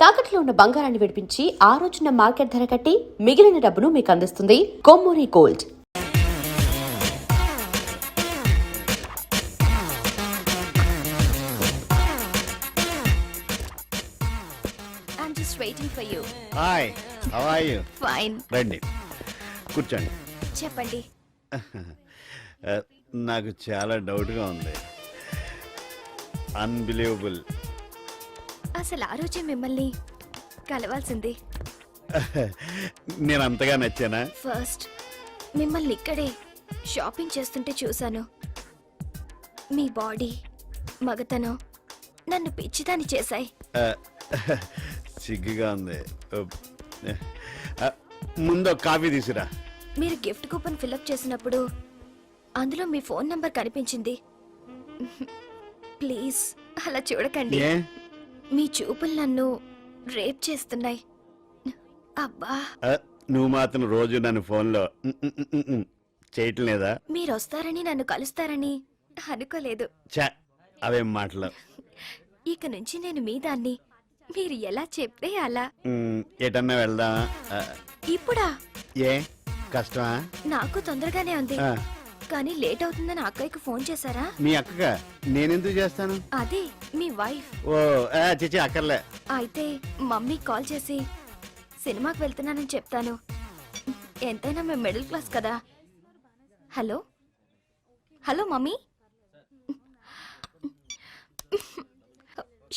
తాకట్లో ఉన్న బంగారాన్ని విడిపించి ఆ రోజున మార్కెట్ ధర కట్టి మిగిలిన డబ్బును మీకు అందిస్తుంది Kommuri Gold. I'm just waiting for you. Hi, how are you? Fine. రండి, కూర్చోండి. చెప్పండి. నాకు చాలా డౌట్గా ఉంది. అన్బిలీవబుల్. అసలు ఆ రోజే మిమ్మల్ని కలవాల్సింది. నేను అంతగా నచ్చానా? ఫస్ట్ మిమ్మల్ని ఇక్కడే షాపింగ్ చేస్తుంటే చూశాను. మీ బాడీ, మగతనం నన్ను పిచ్చిదాన్ని చేశాయి. సిగ్గుగా ఉంది. ముందు కాఫీ తీసురా. మీరు గిఫ్ట్ కూపన్ ఫిల్అప్ చేసినప్పుడు అందులో మీ ఫోన్ నంబర్ కనిపించింది. ప్లీజ్ అలా చూడకండి. ఏ? మీ చూపులు నన్ను రేప్ చేస్తున్నాయి. అబ్బా, నువ్వు మాత్రం రోజు నన్ను ఫోన్లో చేయటం లేదా? మీరు వస్తారని నన్ను కలుస్తారని అనుకోలేదు. చా, అవేం మాటలు. ఇక నుంచి నేను మీ దాన్ని. మీరు ఎలా చెప్తే అలా. ఎటన్నా వెళ్దామా? ఇప్పుడా? ఏ కష్టమా? నాకు తొందరగానే ఉంది, ఆ, కానీ లేట్ అవుతుందని అక్కయ్యకు ఫోన్ చేశారా? మీ అక్కగా నేనెందుకు చేస్తాను? అదే మీ వైఫ్. ఓ చిచి, అక్కర్లే. అయితే మమ్మీ కాల్ చేసి సినిమాకి వెళ్తున్నానని చెప్తాను. ఎంతైనా మేము మిడిల్ క్లాస్ కదా. Hello hello mummy.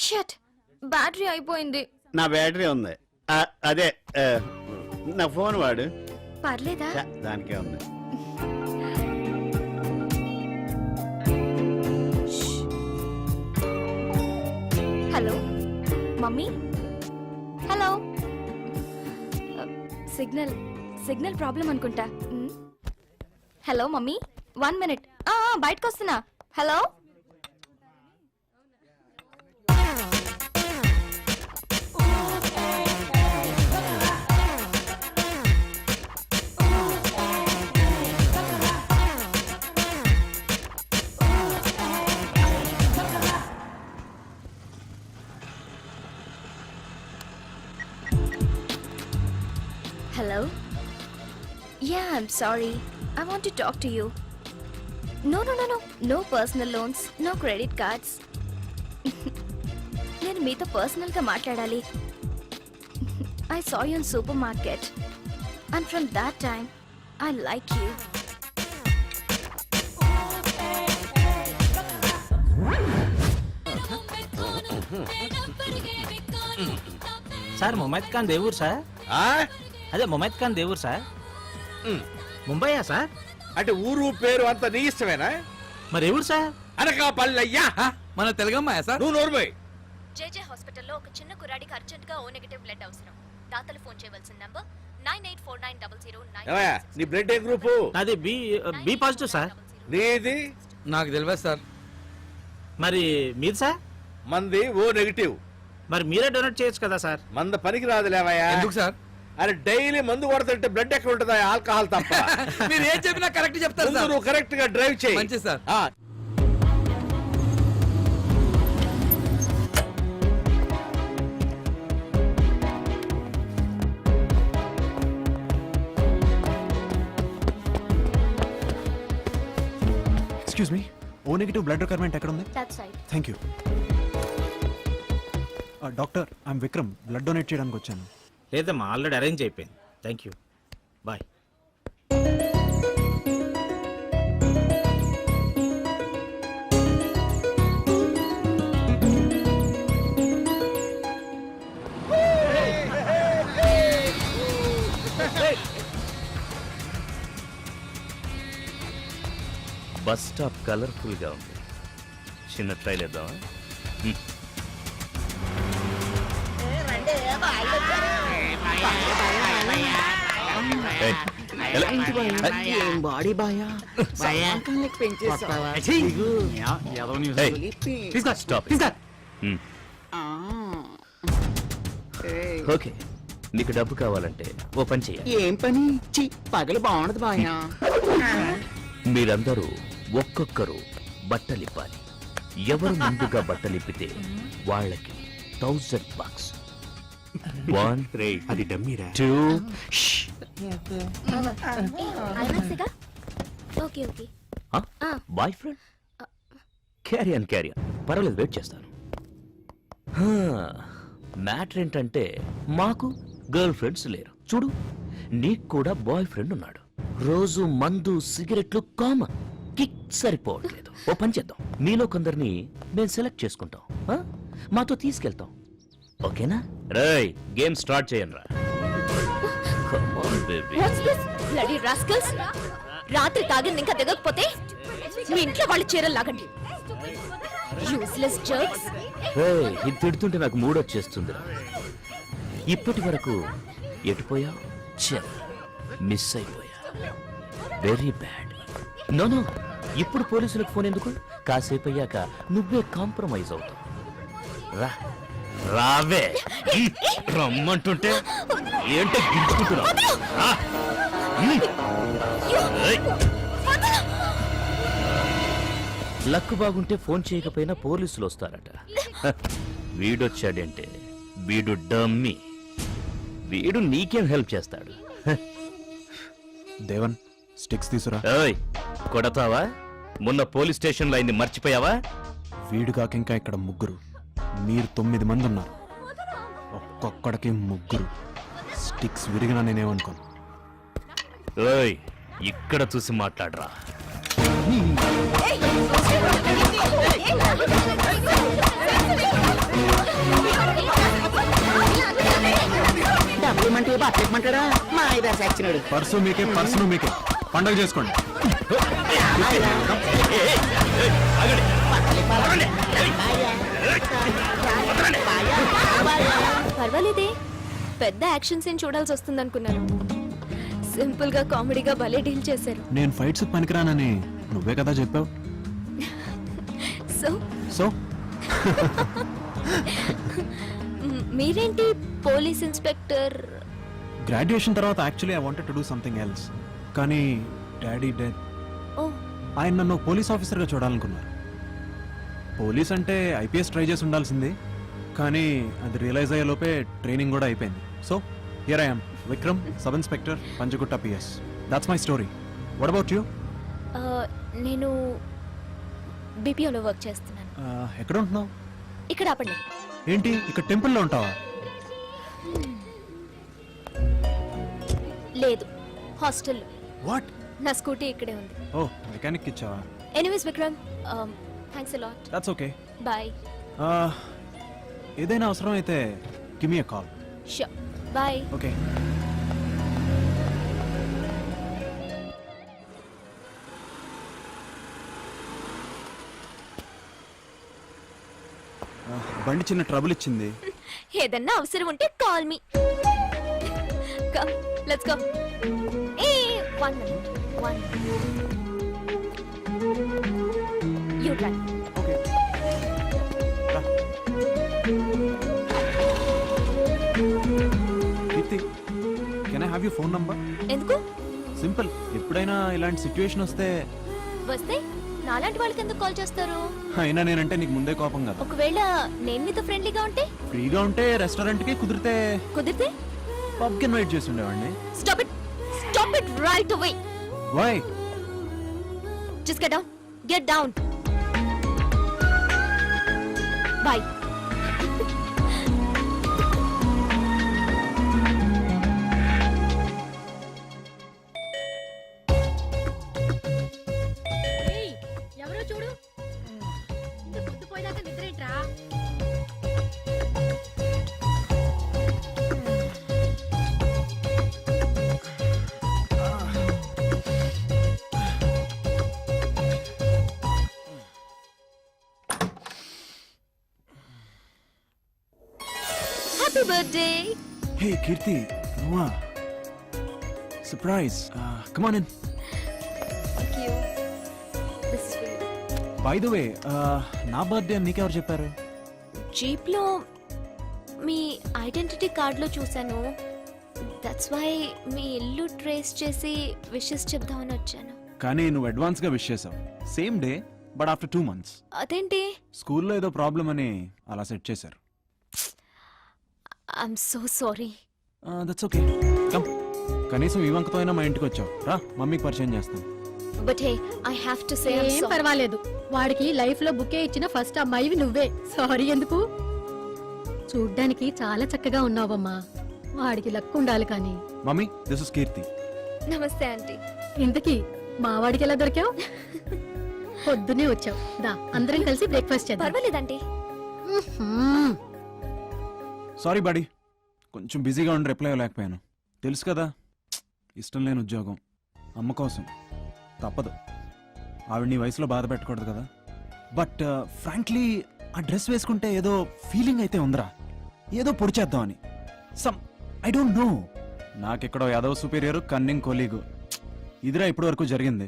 Shut, battery అయిపోయింది. నా బ్యాటరీ ఉంది. అదే నా ఫోన్ వాడు. పర్లేదా? ఛ, దానికే ఉంది. Hello mummy. Hello. Signal signal problem అనుకుంటా. Hello mummy, 1 minute. బయటకు వస్తున్నా. Hello. Hello? Yeah, I'm sorry. I want to talk to you. No. No personal loans, no credit cards. నేను మీతో పర్సనల్గా మాట్లాడాలి. I saw you in supermarket. And from that time, I like you. Sir Mumaith Khan Devur sir. అదే Mumaith Khan Devur sir. ముంబైయా sir? అంటే ఊరు పేరు అంత నీ ఇష్టమేనా? మరి ఎవరు సార్? అనకాపల్లయ్యా. మన తెలుగమ్మాయా సార్? నువ్వు నోర్మోయ్. జేజే హాస్పిటల్లో ఒక చిన్న కుర్రాడికి అర్జెంట్ గా ఓ నెగటివ్ బ్లడ్ అవసరం. దాతలు ఫోన్ చేయవలసిన నంబర్ 98490009. ఏమయ్యా, నీ బ్లడ్ ఏ గ్రూపు? అది బి పాజిటివ్ సార్. నీది? నాకు తెలియదు సార్. మరి మీది సార్? మంది ఓ నెగిటివ్. మరి మీరే డొనేట్ చేయొచ్చు కదా సార్. మంద పనికి రాదులేవయ్యా. ఎందుకు సార్? అరే డైలీ మందు కొడుతుంటే బ్లడ్ ఎక్కడ ఉంటుందా? ఆల్కహాల్ తప్ప. మీరు ఏం చెప్పినా కరెక్ట్ చెప్తారు ముందు సార్. నువ్వు కరెక్ట్ గా డ్రైవ్ చేయి. మంచిది sir. Excuse me, O negative blood requirement ఎక్కడ ఉంది? That's right. Thank you. Doctor, I'm Vikram, blood donate చేయడానికి వచ్చాను. లేదమ్మా, ఆల్రెడీ అరేంజ్ అయిపోయింది. Thank you, bye. Bus stop colourful గా ఉంది. చిన్న ట్రైల్ వేద్దామా? బాడీ బాయా ఓకే, నీకు డబ్బు కావాలంటే ఓ పని చేయాలి. ఏం పని? పగలు బాగుండదు బాయా. మీరందరూ ఒక్కొక్కరు బట్టలిప్పాలి. ఎవరు ముందుగా బట్టలిప్పితే వాళ్ళకి $1000. 1 రే అది డమ్మీరా 2 ఐమాక్స్గా ఓకే ఓకే బాయ్ ఫ్రెండ్ క్యారియన్ పర్వాలేదు వెయిట్ చేస్తాను మ్యాటర్ ఏంటంటే మాకు గర్ల్ ఫ్రెండ్స్ లేరు చూడు నీకు కూడా బాయ్ ఫ్రెండ్ ఉన్నాడు రోజు మందు సిగరెట్లు కామన్ కిక్ సరిపోవట్లేదు ఓ పని చేద్దాం మీలో కొందరిని మేము సెలెక్ట్ చేసుకుంటాం ఆ? మాతో తీసుకెళ్తాం ఓకేనా రేయ్ గేమ్ స్టార్ట్ చేయండి రా వాట్స్ దిస్ బ్లడీ రాస్కల్స్ రాత్రి తాగింది ఇంకా దిగకపోతే మీ ఇంట్లో వాళ్ళు చీరలు లాగండి యూస్లెస్ జర్క్స్ ఇది తిడుతుంటే నాకు మూడొచ్చేస్తుంది ఇప్పటి వరకు ఎటుపోయా మిస్ అయిపోయా వెరీ బ్యాడ్ నో ఇప్పుడు పోలీసులకు ఫోన్ ఎందుకు కాసేపు అయ్యాక నువ్వే కాంప్రమైజ్ అవుతావు రా రావే రమ్మంటుంటే ఏంటో గించుకుంటున్నావు రా. ఏయ్. లక్ బాగుంటే ఫోన్ చేయకపోయినా పోలీసులు వస్తారట వీడొచ్చాడంటే వీడు డమ్మీ వీడు నీకేం హెల్ప్ చేస్తాడు దేవన్ స్టిక్స్ తీసురా. ఏయ్ కొడతావా మొన్న పోలీస్ స్టేషన్ లో అయింది మర్చిపోయావా వీడు కాక ఇంకా ఇక్కడ ముగ్గురు, మీరు 9 మంది ఉన్నారు. ఒక్కొక్కడికి ముగ్గురు. స్టిక్స్ విరిగినా నేనేమనుకోను. ఏయ్ ఇక్కడ చూసి మాట్లాడరా డబ్బులు ఇమ్మంటే బట్టలు ఇమ్మంటాడా మా ఐదా సచ్చినాడు. పర్సు మీకే పండగ చేసుకోండి. పర్వాలేదే పెద్ద యాక్షన్ సీన్ చూడాల్సి వస్తుంది అనుకున్నాను సింపుల్ గా కామెడీగా భలే డీల్ చేశారు నేను ఫైట్స్ పనికిరానని నువ్వే కదా చెప్పావు. సో సో మీరేంటి పోలీస్ ఇన్స్పెక్టర్ గ్రాడ్యుయేషన్ తర్వాత actually I wanted to do something else, కానీ డాడీ డెత్. ఓ ఆయన నన్ను పోలీస్ ఆఫీసర్గా చూడాలనుకున్నారు. పోలీస్ అంటే ఐపీఎస్ ట్రై చేసి ఉండాల్సింది, కానీ అది రియలైజ్ అయ్యే లోపే ట్రైనింగ్ కూడా అయిపోయింది. So here I am Vikram, sub inspector, Panjagutta PS. That's my story. What about you? నేను బీపీఓలో వర్క్ చేస్తున్నాను ఎక్కడ ఉంటున్నావు? ఇక్కడ ఆపండి ఏంటి ఇక్కడ టెంపుల్లో ఉంటావా? లేదు హాస్టల్లో వాట్? నా స్కూటీ ఇక్కడే ఉంది ఓ మెకానిక్ ఇచ్చావా? Anyways Vikram thanks a lot that's okay. Bye ఏదైనా అవసరం అయితే give me a call. Sure bye okay. బండి చిన్న ట్రబుల్ ఇచ్చింది. ఏదన్నా అవసరం ఉంటే call me come let's go a 1 minute 1 you drive okay. Keerthi, can I have you phone number? ఎందుకు సింపుల్, ఎప్పుడైనా ఇలాంటి సిచ్యువేషన్ వస్తే. వస్తే నాలాంటి వాళ్ళకి ఎందుకు కాల్ చేస్తారు అయినా నేనంటే నీకు ముందే కోపం కదా. ఒకవేళ నేను మీతో ఫ్రెండ్లీగా ఉంటే ఫ్రీగా ఉంటే రెస్టారెంట్కి, కుదిరితే కుదిరితే పబ్కి ఇన్వైట్ చేసి ఉండేవాడిని. Stop it right away why? Just get down bye ఎవరో చూడు పొద్దుపోయేదాకా నిద్రేంట్రా హ్యాపీ బర్త్డే హే కీర్తి, నువ్వా? Surprise. Come on in. Thank you this is by the way, నా బర్త్డే నీకెవరు చెప్పారు? జీప్ లో మీ ఐడెంటిటీ కార్డ్ లో చూసాను దట్స్ వై మీ ఇల్లు ట్రేస్ చేసి విషెస్ చెప్దామని వచ్చాను కానీ నువ్వు అడ్వాన్స్ గా విష్ చేసావు. Same day but after 2 months. అదేంటి స్కూల్లో ఏదో ప్రాబ్లం అని అలా సెట్ చేశారు. I'm so sorry. That's okay, come. కనీసం ఈ వంకతో అయినా మా ఇంటికి వచ్చావు. రా, మమ్మీకి పరిచయం చేస్తాను. But hey, I have to say ఏం పర్వాలేదు, వాడికి లైఫ్ లో బుకే ఇచ్చిన ఫస్ట్ అమ్మాయివి నువ్వే. సారీ ఎందుకు? చూడ్డానికి చాలా చక్కగా ఉన్నావమ్మా. వాడికి లక్ ఉండాలి కానీ. మమ్మీ, దిస్ ఇస్ కీర్తి. నమస్తే ఆంటీ. ఇంతకీ మా వాడికి ఎలా దొరికావు? పొద్దునే వచ్చావు. దా, అందరం కలిసి బ్రేక్ఫాస్ట్ చేద్దాం. పర్వాలేదంటీ. మ్మ్. సారీ బాడీ, కొంచెం బిజీగా ఉండి రిప్లై ఇవ్వలేకపోయాను. తెలుసు కదా, ఇష్టం లేని ఉద్యోగం, అమ్మ కోసం తప్పదు. ఆవిడ నీ వయసులో బాధ పెట్టకూడదు కదా. బట్ ఫ్రాంక్లీ ఆ డ్రెస్ వేసుకుంటే ఏదో ఫీలింగ్ అయితే ఉందిరా, ఏదో పొడిచేద్దామని. సమ్ ఐ డోంట్ నో, నాకెక్కడో యాదవ్ సుపీరియర్ కన్నింగ్ కొలీగు. ఇదిరా ఇప్పటి వరకు జరిగింది.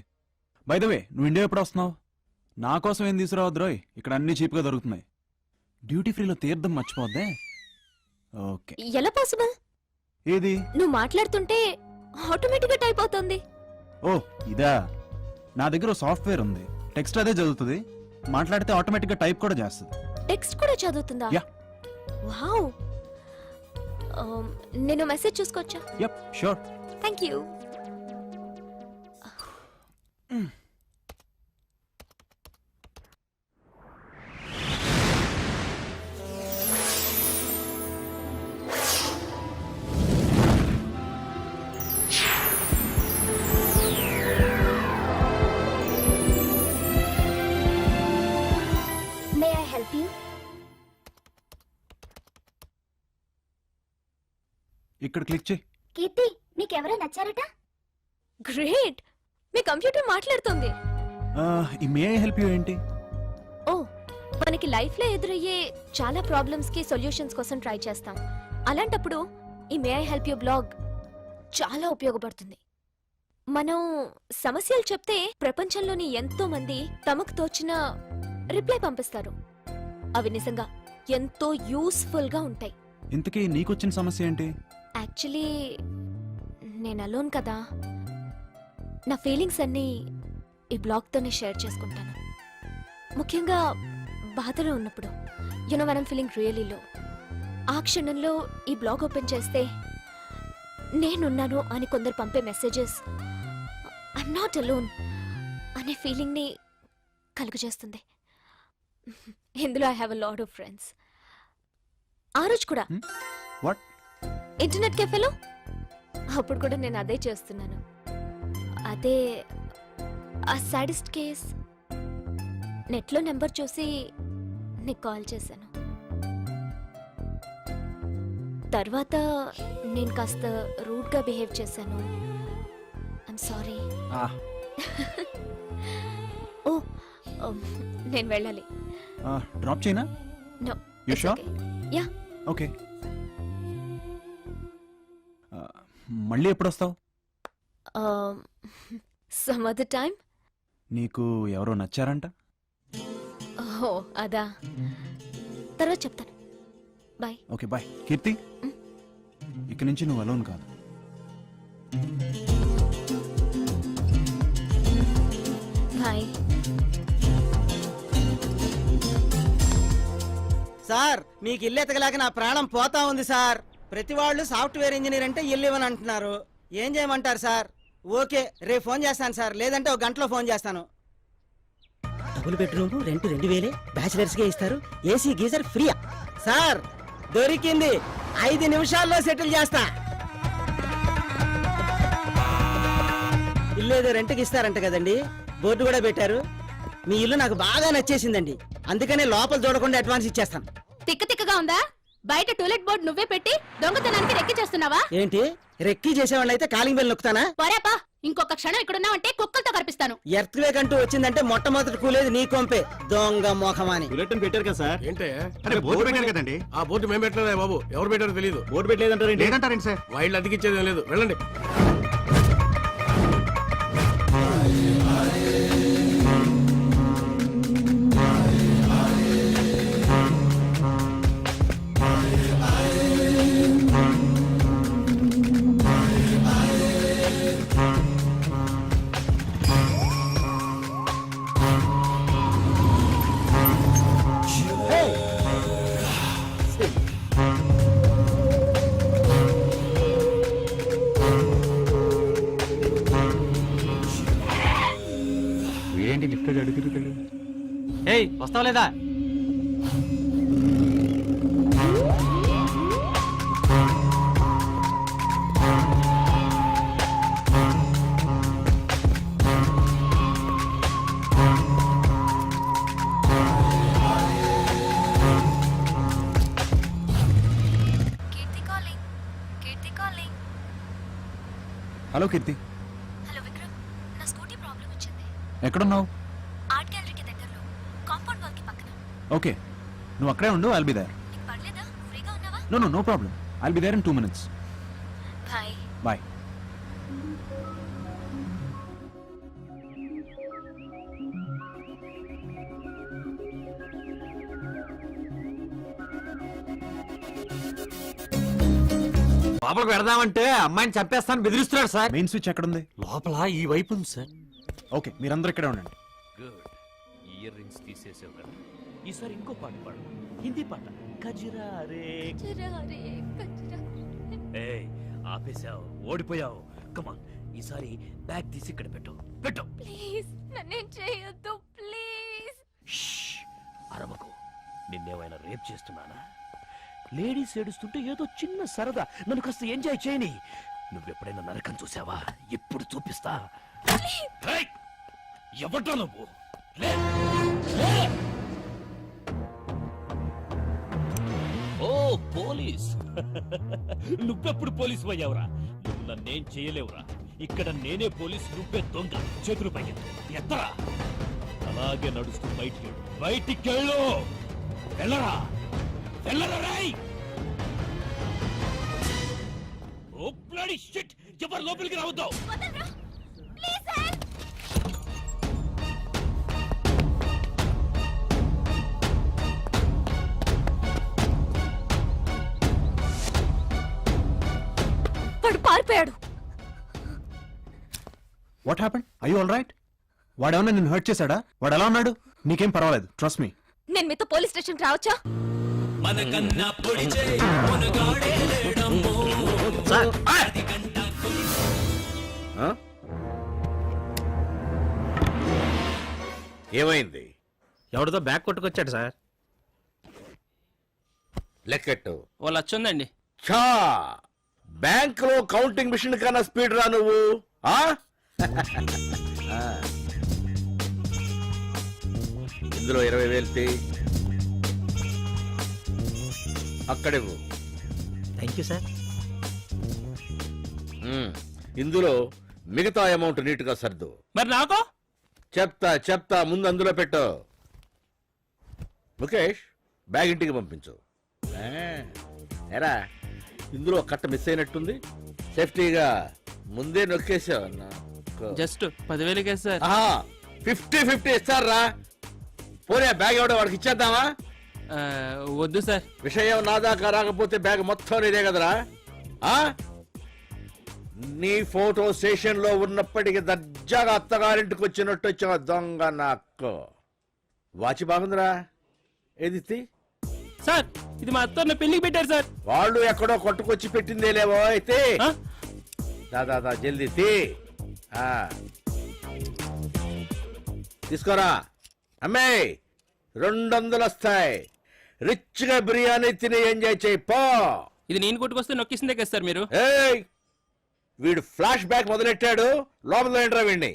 బై ద వే, నువ్వు ఇండియా ఎప్పుడు వస్తున్నావు? నా కోసం ఏం తీసుకురావద్దు రోయ్, ఇక్కడ అన్ని చీప్గా దొరుకుతున్నాయి. డ్యూటీ ఫ్రీలో తీర్థం మర్చిపోద్దే. ఓకే. ఎలా పాసిబుల్? ఏది? నువ్వు మాట్లాడుతుంటే ఆటోమేటిక్ గా టైప్ అవుతుంది. ఓ ఇదా, నా దగ్గర సాఫ్ట్వేర్ ఉంది, టెక్స్ట్ అదే చదువుతుంది, మాట్లాడితే ఆటోమేటిక్ గా టైప్ కూడా చేస్తుంది. టెక్స్ట్ కూడా చదువుతుందా? యా. వావ్. నేను మెసేజ్ చూసుకోవచ్చా? Yup, sure. Thank you. May I help you? ఇక్కడ క్లిక్ చేయి. కీర్తి, నీకెవరో నచ్చారట? గ్రేట్, మీ కంప్యూటర్ మాట్లాడుతుంది. ఈ మే ఐ హెల్ప్ యూ ఏంటి? ఓ, మనకి లైఫ్ లో ఎదురయ్యే చాలా ప్రాబ్లమ్స్ కి సొల్యూషన్స్ కోసం ట్రై చేస్తాం. అలాంటప్పుడు ఈ మే ఐ హెల్ప్ యూ బ్లాగ్ చాలా ఉపయోగపడుతుంది. మనం సమస్యలు చెప్తే ప్రపంచంలోని ఎంతో మంది తమకు తోచిన రిప్లై పంపిస్తారు. అవి నిజంగా ఎంతో యూస్ఫుల్ గా ఉంటాయి. ఇంతకీ నీకొచ్చిన సమస్య ఏంటి? యాక్చువల్లీ నేను అలోన్ కదా, నా ఫీలింగ్స్ అన్నీ ఈ బ్లాగ్తోనే షేర్ చేసుకుంటాను. ముఖ్యంగా బాధలో ఉన్నప్పుడు, you know when I'm feeling really low, ఆ క్షణంలో ఈ బ్లాగ్ ఓపెన్ చేస్తే నేనున్నాను అని కొందరు పంపే మెసేజెస్ ఐఎమ్ నాట్ అలోన్ అనే ఫీలింగ్ని కలుగజేస్తుంది. ఇందులో I have a lot of friends. ఆ రోజు కూడా వాట్? ఇంటర్నెట్ కెఫేలో అప్పుడు కూడా నేను అదే చేస్తున్నాను. అదే ఆ సాడిస్ట్ కేస్. నెట్లో నెంబర్ చూసి నీకు కాల్ చేశాను. తర్వాత నేను కాస్త రూడ్గా బిహేవ్ చేశాను. I'm sorry. ఓ, నేను వెళ్ళాలి. డ్రాప్ చేయనా? No. You sure? Yeah. Okay. మళ్ళీ ఎప్పుడు వస్తావు? Some other time. నీకు ఎవరో నచ్చారంట? ఓ అదా, తర్వాత చెప్తాను. బాయ్. Okay bye. కీర్తి, ఇక నుంచి నువ్వు అలోన్ కాదు. బాయ్. సార్, మీకు ఇల్లు ఎతకలేక నా ప్రాణం పోతా ఉంది సార్. ప్రతి వాళ్ళు సాఫ్ట్వేర్ ఇంజనీర్ అంటే ఇల్లు ఇవ్వని అంటున్నారు. ఏం చేయమంటారు సార్? ఓకే, రేపు ఫోన్ చేస్తాను సార్, లేదంటే ఒక గంటలో ఫోన్ చేస్తాను. డబుల్ బెడ్రూమ్ రెంట్ 2000 బ్యాచిలర్స్ కే ఇస్తారు. AC geyser ఫ్రీయా? సార్ దొరికింది, 5 నిమిషాల్లో సెటిల్ చేస్తా. ఇల్లు ఏదో రెంట్కి ఇస్తారంట కదండి, బోర్డు కూడా పెట్టారు. మీ ఇల్లు నాకు బాగా నచ్చేసిందండి, అందుకనే లోపల చూడకుండా అడ్వాన్స్ ఇచ్చేస్తాను. తిక్క తిక్కగా ఉందా? బయట టూలెట్ బోర్డు నువ్వే పెట్టి దొంగతనానికి రెక్కి చేస్తున్నావా? ఏంటి, రెక్కీ చేసేవాళ్ళు అయితే కాలింగ్ బెల్ నొక్కుతానా? పోరాపా, ఇంకొక క్షణం ఇక్కడున్నావంటే కుక్కలతో కనిపిస్తాను. ఎర్త్ వేక్ అంటూ వచ్చిందంటే మొట్టమొదటి కూలేది నీ కొంపే, దొంగ మోఖమాని. బులెటిన్ పెట్టారు కదా సార్. ఏంటే? బోర్డు పెట్టారు కదండి. ఆ బోర్డు మేము పెట్టలేదా బాబు? ఎవరు పెట్టారో తెలియదు. బోర్డు పెట్టలేదంటారు. లేదంటారండి సార్. వైళ్ళు అతికిచ్చేది లేదు, వెళ్ళండి. ఏయ్ వస్తావు లేదా? కీర్తి కాలింగ్. కీర్తి కాలింగ్. హలో కీర్తి, హలో విక్రమ్, నా స్కూటీ ప్రాబ్లం వచ్చింది. ఎక్కడున్నావు? ఆర్ట్ గ్యాలరీకి దగ్గరలో, కాంపౌండ్ వాల్ కి పక్కన. ఓకే, నువ్వు అక్కడే ఉండు, ఐల్ బి దేర్. నీకు పర్లేదా? ఫ్రీగా ఉన్నావా? No problem, I'll be there in 2 minutes. Bye. Bye. లోపలికి వెడదామంటే అమ్మాయిని చంపేస్తాను బెదిరిస్తున్నాడు సార్. మెయిన్ స్విచ్ ఎక్కడుంది? లోపల ఈ వైపు ఉంది సార్. ఓకే, మీరందరూ ఇక్కడే ఉండండి. గుడ్. ఇయర్ రింగ్స్ తీసేసావు కదా, ఈసారి ఇంకో పాట పాడు, హిందీ పాట. కజిరా రే. ఏయ్ ఆపేశావు, ఓడిపోయావు. కమాన్, ఈసారి బ్యాగ్ తీసి ఇక్కడ పెట్టు. పెట్టు. ప్లీజ్ నన్నేం చేయొద్దు ప్లీజ్. షష్, అరవకు. నిన్నేమైనా రేప్ చేస్తున్నానా? లేడీస్ ఏడుస్తుంటే ఏదో చిన్న సరదా, నన్ను కాస్త ఎంజాయ్ చేయని. నువ్వెప్పుడైనా నరకం చూసావా? ఎప్పుడు చూపిస్తా. ఏయ్, ఎవడ్రా నువ్వు? లే, లే. ఓ పోలీస్. నువ్వెప్పుడు పోలీసు అయ్యావురా? నువ్వు నన్నేం చేయలేవురా. ఇక్కడ నేనే పోలీస్, నువ్వే దొంగ. చేతులు పైకి ఎత్తరా. అలాగే నడుస్తూ బయటికెళ్ళు. వెళ్ళరా, వెళ్ళరా రేయ్. ఓ బ్లడీ షిట్, ఎవరు లోపలికి రావద్దు. వదలరా ప్లీజ్ హెల్ప్. వాడు పారిపోయాడు. What happened? I you all right? వాడేమన్నా నిన్ను హర్ట్ చేశాడా? వాడు ఎలా ఉన్నాడు? నీకేం పర్వాలేదు, ట్రస్ట్ మీ. నేను మీతో పోలీస్ స్టేషన్కి రావచ్చా? ఆ? ఏమైంది? ఎవరితో బ్యాగ్ కొట్టుకొచ్చాడు సార్. లెక్కెట్టు. ఓ లచ్చ ఉందండి. ఛా, బ్యాంక్ లో కౌంటింగ్ మిషన్ కన్నా స్పీడ్ రా నువ్వు. ఆ? ఆ. ఇందులో 20,000 తీ. అక్కడివ్వు. Thank you sir. ఇందులో మిగతా అమౌంట్ నీట్ గా సర్దు. మరి నాకు? చెప్తా ముందు అందులో పెట్టు. ముఖేష్, బ్యాగ్ ఇంటికి పంపించు. ఎరా, ఇందులో కట్ట మిస్ అయినట్టుంది. సేఫ్టీగా ముందే నొక్కేసావు. Just 10,000 sir. 50-50 ఇస్తారా? పోనీ బ్యాగ్ ఎవడో వాడికి ఇచ్చేద్దామా? వద్దు సార్. విషయం నా దాకా రాకపోతే బ్యాగ్ మొత్తం నీదే కదరా. ఆ? నీ ఫోటో స్టేషన్ లో ఉన్నప్పటికీ దర్జాగా అత్తగారింటికి వచ్చినట్టు వచ్చిన దొంగ నాకు. వాచి బాగుందిరా, ఏది? సార్ ఇది మా అత్త పెళ్లికి పెట్టారు సార్. వాళ్ళు ఎక్కడో కొట్టుకొచ్చి పెట్టిందే లేవో అయితే. దాదా జల్దీ తీ. తీసుకోరా అమ్మే, 200 వస్తాయి. రిచ్ గా బిర్యానీ తిని ఎంజాయ్ చేయి పో. ఇది నేను కొట్టుకొస్తే నొక్కిసిందే కదా సార్ మీరు. ఏయ్, వీడు ఫ్లాష్ బ్యాక్ మొదలెట్టాడు, లోపల ఏంట్రా వీడిని.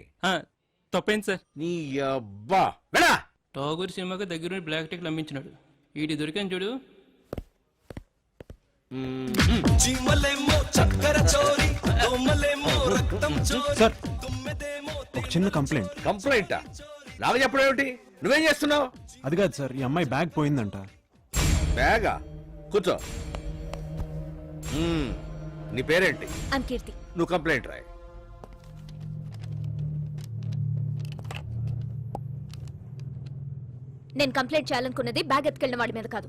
తప్పేంటి సార్? నీ అబ్బా వెళ్ళా. టాగూర్ సినిమాకి దగ్గర బ్లాక్ టిక్ అమ్మించినాడు. వీడి దొరికాను చూడు. సార్, ఒక చిన్న కంప్లైంట్. కంప్లైంటా? నాకు చెప్పడం ఏమిటి? నువ్వేం చేస్తున్నావు? అది కాదు సార్, ఈ అమ్మాయి బ్యాగ్ పోయిందంట. బ్యాగా? కూర్చో. నీ పేరేంటి? ఐమ్ కీర్తి. నువ్వు కంప్లైంట్ రాయి. నేను కంప్లైంట్ చేయాలనుకున్నది బ్యాగ్ ఎత్తుకెళ్ళిన వాడి మీద కాదు,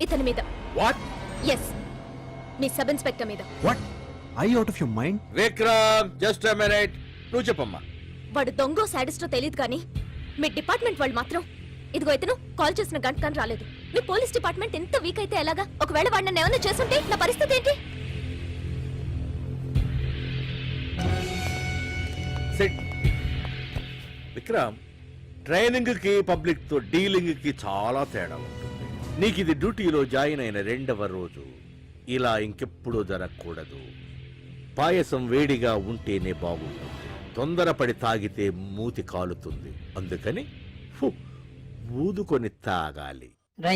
ఇతని మీద. వాట్? ఎస్, మీ సబ్ ఇన్స్పెక్టర్ మీద. What? I out of your mind? Vikram, just a minute. నువ్వు చెప్పమ్మా. వాడు దొంగో సాడిస్టో తెలియదు కానీ మీ డిపార్ట్మెంట్ వాళ్ళు మాత్రం ఇదిగో ఇతను కాల్ చేసిన గంట కానీ రాలేదు. మీ పోలీస్ డిపార్ట్మెంట్ ఎంత వీక్ అయితే ఎలాగా? ఒకవేళ వాడు నన్ను ఏమన్నా చేస్తుంటే నా పరిస్థితి ఏంటి? సిట్. విక్రమ్, ట్రైనింగ్ కి పబ్లిక్ తో డీలింగ్ కి చాలా తేడా ఉంటుంది. నీకు ఇది డ్యూటీలో జాయిన్ అయిన 2వ రోజు. ఇలా ఇంకెప్పుడు జరగకూడదు. పాయసం వేడిగా ఉంటేనే బాగుంటుంది. తొందరపడి తాగితే మూతి కాలుతుంది. అందుకని ఊదుకొని తాగాలి.